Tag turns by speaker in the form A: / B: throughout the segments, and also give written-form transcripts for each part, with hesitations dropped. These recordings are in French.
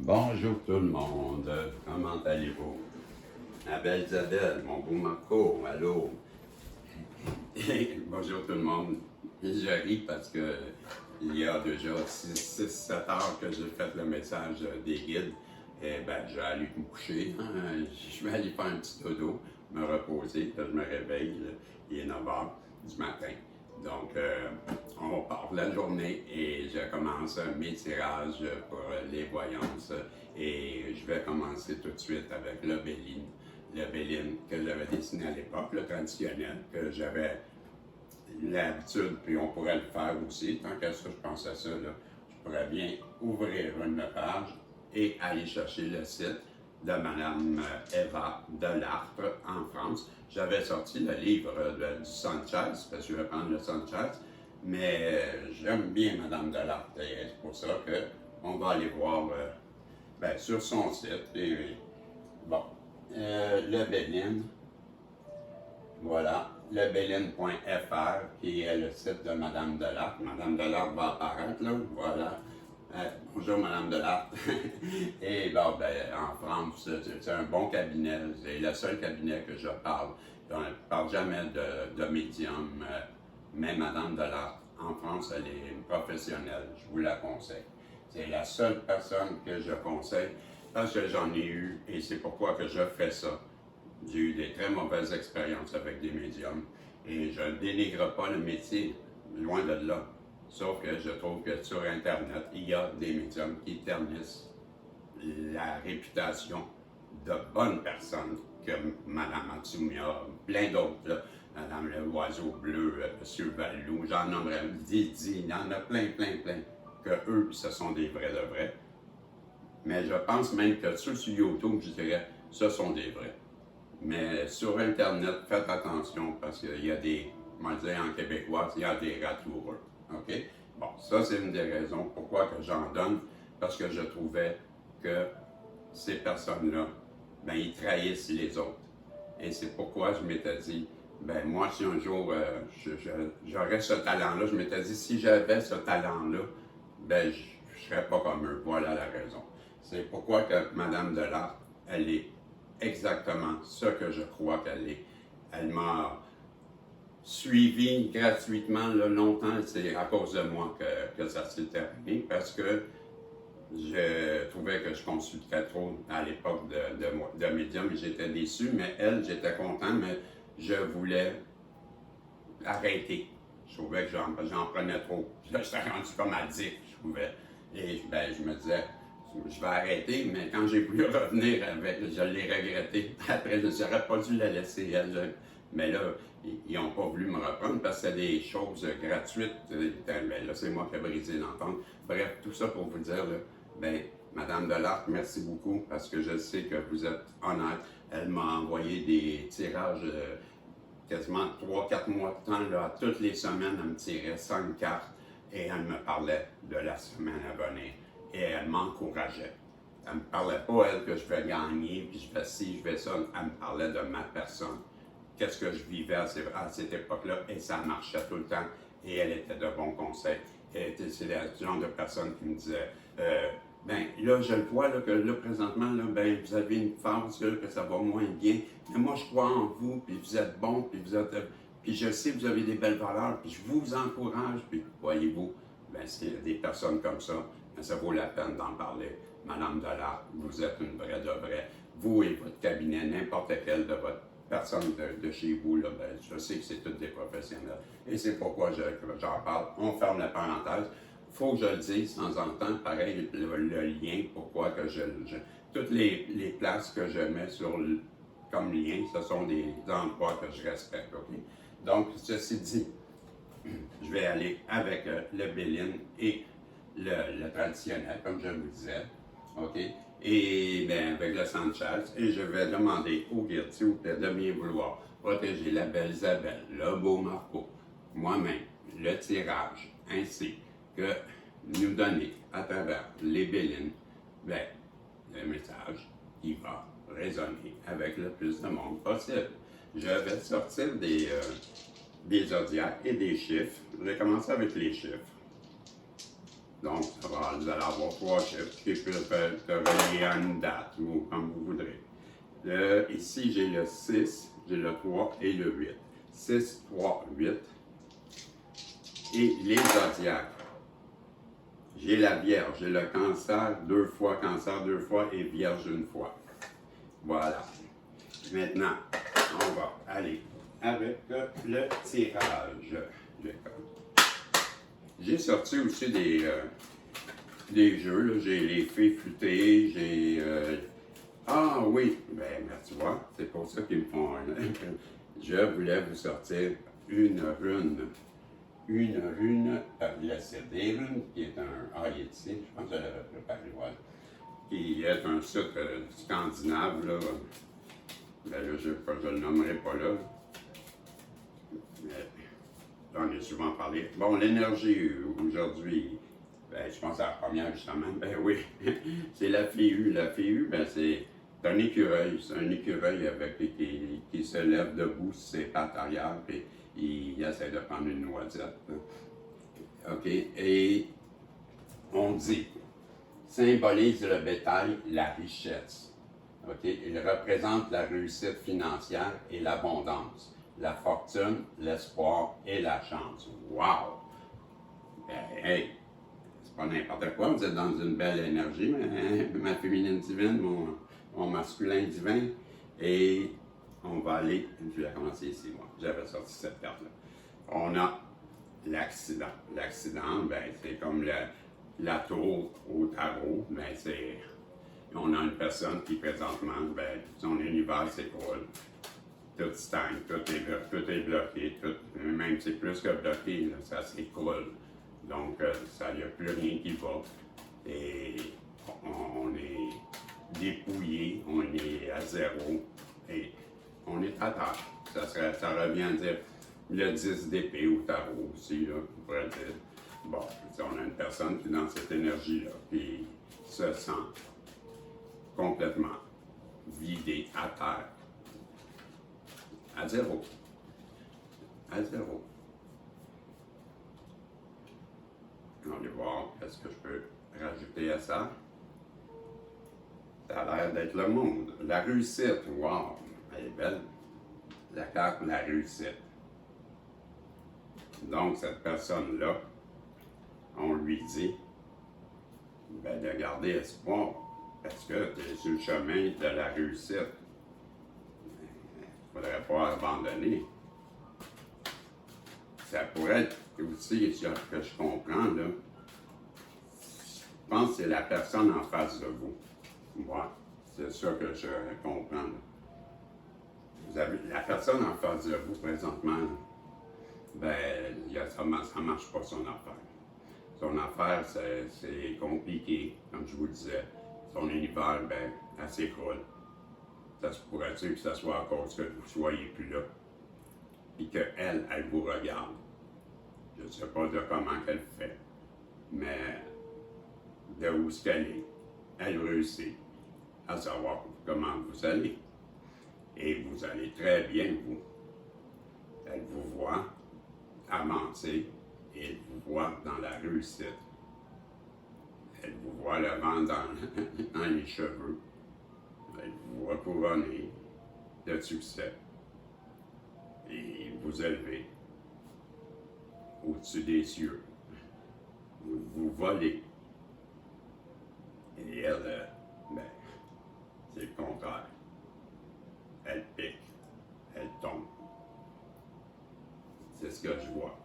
A: Bonjour tout le monde, comment allez-vous? Ma belle Isabelle, mon beau Marco, allô? Bonjour tout le monde. Je ris parce que il y a déjà 6-7 heures que j'ai fait le message des guides. Et ben, je vais aller me coucher, hein. Je vais aller faire un petit dodo, me reposer, puis je me réveille, là. Il est 9 heures du matin. Donc, on part de la journée et je commence mes tirages pour les voyances. Et je vais commencer tout de suite avec le Béline que j'avais dessiné à l'époque, le traditionnel, que j'avais l'habitude, puis on pourrait le faire aussi. Tant qu'à ça, je pense à ça, là, je pourrais bien ouvrir une page et aller chercher le site de Mme Eva Delartre en France. J'avais sorti le livre du Sanchez, parce que je vais prendre le Sanchez, mais j'aime bien Mme Delartre et c'est pour ça qu'on va aller voir sur son site. Et, bon, le Béline, voilà, lebéline.fr, qui est le site de Mme Delartre. Mme Delartre va apparaître, là, voilà. Bonjour, Mme Delartre. Et bon, en France, c'est un bon cabinet. C'est le seul cabinet que je parle. On ne parle jamais de médium, mais Mme Delartre, en France, elle est une professionnelle. Je vous la conseille. C'est la seule personne que je conseille parce que j'en ai eu et c'est pourquoi que je fais ça. J'ai eu des très mauvaises expériences avec des médiums et je ne dénigre pas le métier, loin de là. Sauf que je trouve que sur Internet, il y a des médiums qui ternissent la réputation de bonnes personnes, comme Mme Atsumia, plein d'autres, là. Mme le Oiseau Bleu, M. Vallou, j'en nommerais Didi, il y en a plein, que eux, ce sont des vrais de vrais. Mais je pense même que ceux sur YouTube, je dirais, ce sont des vrais. Mais sur Internet, faites attention parce qu'il y a des, comment dire en québécois, il y a des ratoureux. OK? Bon, ça, c'est une des raisons pourquoi que j'en donne, parce que je trouvais que ces personnes-là, ben, ils trahissent les autres. Et c'est pourquoi je m'étais dit, ben, moi, si un jour j'aurais ce talent-là, je m'étais dit, si j'avais ce talent-là, ben, je ne serais pas comme eux. Voilà la raison. C'est pourquoi que Mme Delartre, elle est exactement ce que je crois qu'elle est. Elle m'a suivi gratuitement là, longtemps, c'est à cause de moi que ça s'est terminé, parce que je trouvais que je consultais trop à l'époque de médium et j'étais déçu, mais elle, j'étais content, mais je voulais arrêter. Je trouvais que j'en prenais trop. Là, j'étais rendu comme addict, je trouvais. Et ben, je me disais, je vais arrêter, mais quand j'ai voulu revenir avec, je l'ai regretté. Après, je n'aurais pas dû la laisser, elle. Mais là, ils n'ont pas voulu me reprendre parce que c'est des choses gratuites. Ben, là, c'est moi qui ai brisé l'entente. Bref, tout ça pour vous dire, là, ben, Madame Delartre, merci beaucoup parce que je sais que vous êtes honnête. Elle m'a envoyé des tirages quasiment 3-4 mois de temps. Là, toutes les semaines, elle me tirait 5 cartes et elle me parlait de la semaine à venir. Et elle m'encourageait. Elle ne me parlait pas, elle, que je vais gagner, puis je fais ci, je fais ça. Elle me parlait de ma personne. Qu'est-ce que je vivais à cette époque-là, et ça marchait tout le temps. Et elle était de bons conseils. C'est le genre de personne qui me disait, ben là, je le vois là, que là, présentement, là, ben, vous avez une phase là, que ça va moins bien. Mais moi, je crois en vous, puis vous êtes bon, puis vous êtes. Puis je sais que vous avez des belles valeurs, puis je vous encourage, puis voyez-vous, ben, c'est des personnes comme ça, ben, ça vaut la peine d'en parler. Madame Delartre, vous êtes une vraie de vraie. Vous et votre cabinet, n'importe quel de votre personne de chez vous, là, ben, je sais que c'est tous des professionnels. Et c'est pourquoi j'en parle. On ferme la parenthèse. Il faut que je le dise de temps en temps, pareil, le lien, pourquoi que toutes les places que je mets comme lien, ce sont des endroits que je respecte. Okay? Donc, ceci dit, je vais aller avec le Béline et le traditionnel, comme je vous disais. OK? Et bien, avec le Sanchez, et je vais demander au guide, s'il vous plaît, de bien vouloir protéger la belle Isabelle, le beau Marco, moi-même, le tirage, ainsi que nous donner à travers les Bélines, ben, le message qui va résonner avec le plus de monde possible. Je vais sortir des zodiacs et des chiffres. Je vais commencer avec les chiffres. Donc, vous allez avoir 3 chiffres qui peuvent être reliés à une date ou comme vous voudrez. Ici, j'ai le 6, j'ai le 3 et le 8. 6, 3, 8. Et les zodiaques. J'ai la Vierge, j'ai le Cancer 2 fois, Cancer 2 fois et Vierge 1 fois. Voilà. Maintenant, on va aller avec le tirage. J'ai sorti aussi des jeux. J'ai les fées flûtées, j'ai... Ah oui, ben tu vois, c'est pour ça qu'ils me font... Je voulais vous sortir une rune. Une rune, des runes, qui est un... Ah, il est ici, je pense que je l'avais préparé, voilà. Qui est un site scandinave, là. Ben là, je le nommerai pas là. Mais j'en ai souvent parlé. Bon, l'énergie aujourd'hui, ben, je pense à la première justement. Ben oui, c'est la FIU. La FIU, ben, c'est un écureuil. C'est un écureuil qui se lève debout sur ses pattes arrière, puis il essaie de prendre une noisette. OK? Et on dit, symbolise le bétail, la richesse. OK? Il représente la réussite financière et l'abondance, la fortune, l'espoir et la chance. Wow! Ben, hey! C'est pas n'importe quoi, vous êtes dans une belle énergie, ma féminine divine, mon masculin divin. Et on va aller, je vais commencer ici, moi. J'avais sorti cette carte-là. On a l'accident. L'accident, ben, c'est comme la tour au tarot, ben, c'est... On a une personne qui, présentement, ben, son univers s'écroule. Tout stagne, tout est bloqué, même c'est plus que bloqué, là, ça s'écroule. Donc, ça, il n'y a plus rien qui va. Et on est dépouillé, on est à zéro, et on est à terre. Ça revient à dire le 10 d'épée au tarot aussi, là, on pourrait dire. Bon, on a une personne qui est dans cette énergie-là, qui se sent complètement vidé à terre. À zéro. À zéro. On va aller voir qu'est-ce que je peux rajouter à ça. Ça a l'air d'être le monde. La réussite, wow, elle est belle. La carte, la réussite. Donc, cette personne-là, on lui dit ben, de garder espoir, parce que tu es sur le chemin de la réussite. Il ne faudrait pas abandonner. Ça pourrait être aussi, ce que je comprends, là, je pense que c'est la personne en face de vous. Moi, c'est ça que je comprends. Là. Vous avez la personne en face de vous présentement, ben, ça ne marche pas son affaire. Son affaire, c'est compliqué, comme je vous le disais. Son univers, ben, elle s'écroule. Ça se pourrait-il que ce soit à cause que vous ne soyez plus là. Et qu'elle, elle vous regarde. Je ne sais pas de comment qu'elle fait, mais de où est-ce qu'elle est. Elle réussit à savoir comment vous allez. Et vous allez très bien, vous. Elle vous voit avancer et elle vous voit dans la réussite. Elle vous voit le vent dans les cheveux. Elle vous voit couronner de succès. Et vous élevez au-dessus des cieux. Vous volez. Et elle, ben, c'est le contraire. Elle pique, elle tombe. C'est ce que je vois.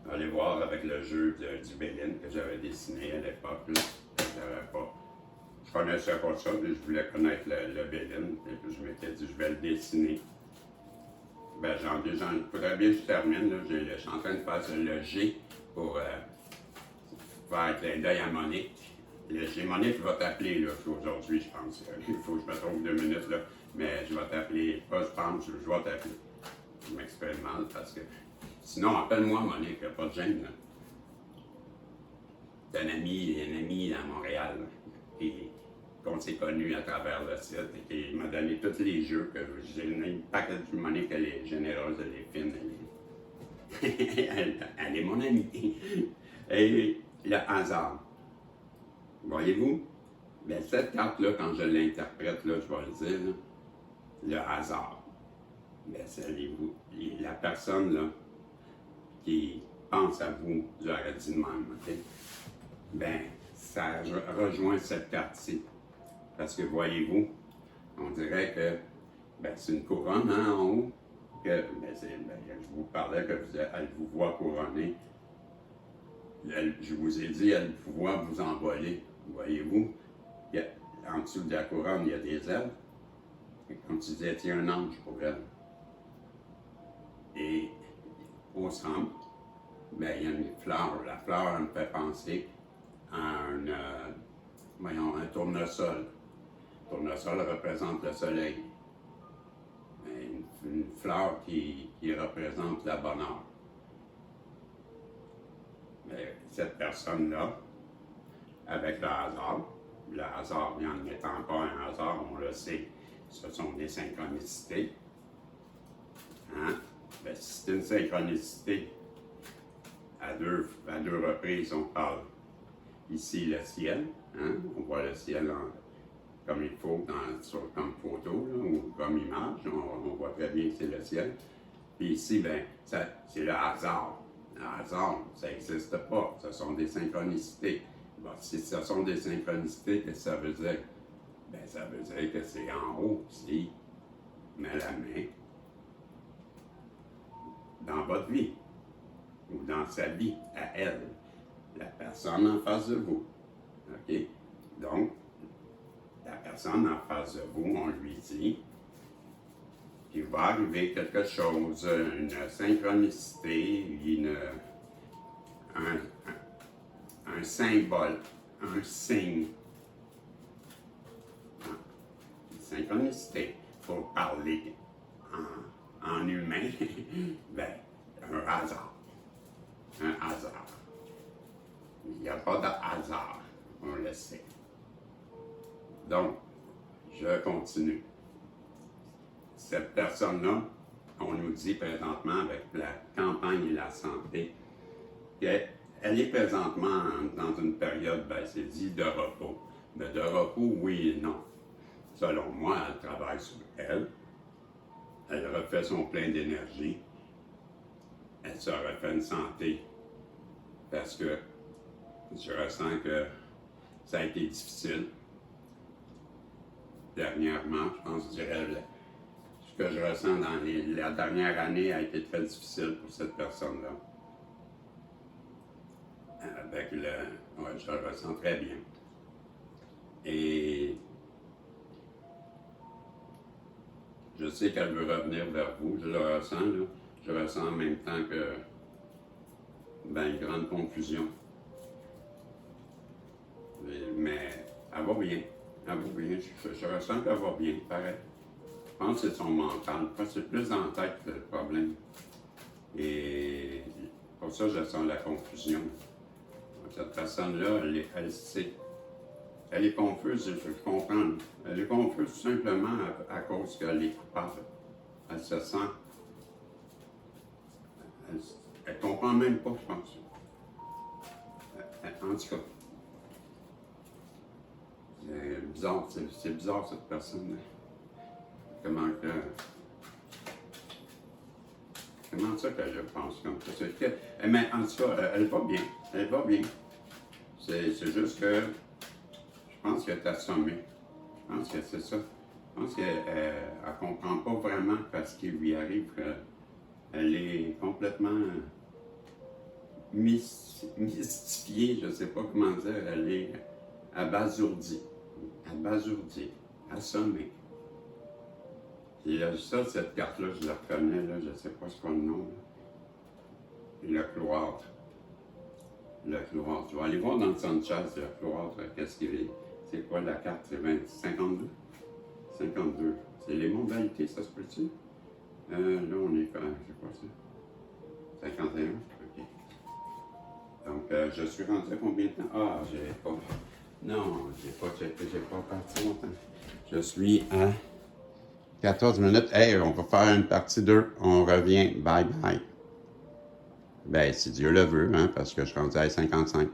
A: Allez voir avec le jeu du Béline que j'avais dessiné à l'époque. Je connaissais pas ça, mais je voulais connaître le Béline. Et puis je m'étais dit, je vais le dessiner. Ben, il faudrait bien que je termine. Là. Je suis en train de faire le G pour faire un clin d'œil à Monique. Le G, Monique va t'appeler aujourd'hui, je pense. Il faut que je me trouve 2 minutes, là. Mais je vais t'appeler. Pas je pense, je vais t'appeler. Je m'exprime mal parce que. Sinon, appelle-moi Monique, pas de gêne. C'est un ami à Montréal. Là, qu'on s'est connu à travers le site et qui m'a donné tous les jeux que j'ai donné. Une paquet de Monique, elle est généreuse, elle est fine, elle est mon amie. Et le hasard. Voyez-vous? Bien, cette carte-là, quand je l'interprète, là, je vais le dire, là, le hasard. Bien, c'est la personne là, qui pense à vous, j'aurais dit de même, OK? Bien, ça rejoint cette carte-ci. Parce que voyez-vous, on dirait que ben, c'est une couronne hein, en haut. Que, ben, je vous parlais qu'elle vous voit couronner. Je vous ai dit, elle vous voit vous envoler. Voyez-vous, en dessous de la couronne, il y a des ailes. Et comme tu disais, il y a un ange pour elle. Et au centre, ben, il y a une fleur. La fleur me fait penser à un tournesol. Le tournesol représente le soleil. Une fleur qui représente la bonheur. Mais cette personne-là, avec le hasard n'en étant pas un hasard, on le sait, ce sont des synchronicités. Hein? Ben, si c'est une synchronicité, à deux reprises, on parle ici le ciel, hein? On voit le ciel comme il faut comme photo là, ou comme image, on voit très bien que c'est le ciel. Puis ici, ben, c'est le hasard. Le hasard, ça n'existe pas, ce sont des synchronicités. Bon, si ce sont des synchronicités, qu'est-ce que ça veut dire? Ben, ça veut dire que c'est en haut, si met la main dans votre vie, ou dans sa vie, à elle, la personne en face de vous. OK? Donc, la personne en face de vous, on lui dit qu'il va arriver quelque chose, une synchronicité, un symbole, un signe. Une synchronicité, pour parler en humain, ben, un hasard. Un hasard. Il n'y a pas de hasard, on le sait. Donc, je continue. Cette personne-là, on nous dit présentement avec la campagne et la santé, qu'elle est présentement dans une période, ben, c'est dit, de repos. Mais de repos, oui et non. Selon moi, elle travaille sur elle. Elle refait son plein d'énergie. Elle se refait une santé. Parce que je ressens que ça a été difficile. Dernièrement, je pense, je dirais, ce que je ressens dans la dernière année a été très difficile pour cette personne-là. Ouais, je le ressens très bien. Et je sais qu'elle veut revenir vers vous, je le ressens, là. Je ressens en même temps que une grande confusion. Mais elle va bien. Elle va bien. Je ressens qu'elle va bien, pareil. Je pense que c'est son mental. C'est plus dans la tête le problème. Et pour ça, je sens la confusion. Cette personne-là, elle sait. Elle est confuse, je comprends. Elle est confuse tout simplement à cause qu'elle est coupable. Elle se sent. Elle comprend même pas, je pense. En tout cas, c'est bizarre, c'est bizarre cette personne. Comment ça que je pense comme ça? Mais en tout cas, elle va bien. Elle va bien. C'est juste que je pense qu'elle est assommée. Je pense que c'est ça. Je pense qu'elle ne comprend pas vraiment ce qui lui arrive. Elle est complètement mystifiée, je ne sais pas comment dire. Elle est abasourdie, assommée. Et ça, cette carte-là, je la reconnais, là, je ne sais pas ce qu'on le nom. Là. Le cloître. Le cloître. Je vais aller voir dans le Sanchez, le cloître, qu'est-ce qu'il est. C'est quoi la carte? C'est 52? 52. C'est les modalités, ça se peut-tu? Là, on est quand même, c'est quoi ça? 51? OK. Donc, je suis rendu à combien de temps? Ah, j'ai pas... Non, j'ai pas parti longtemps. Je suis à 14 minutes. Hey, on va faire une partie 2. On revient. Bye bye. Ben, si Dieu le veut, hein, parce que je suis rendu à 55.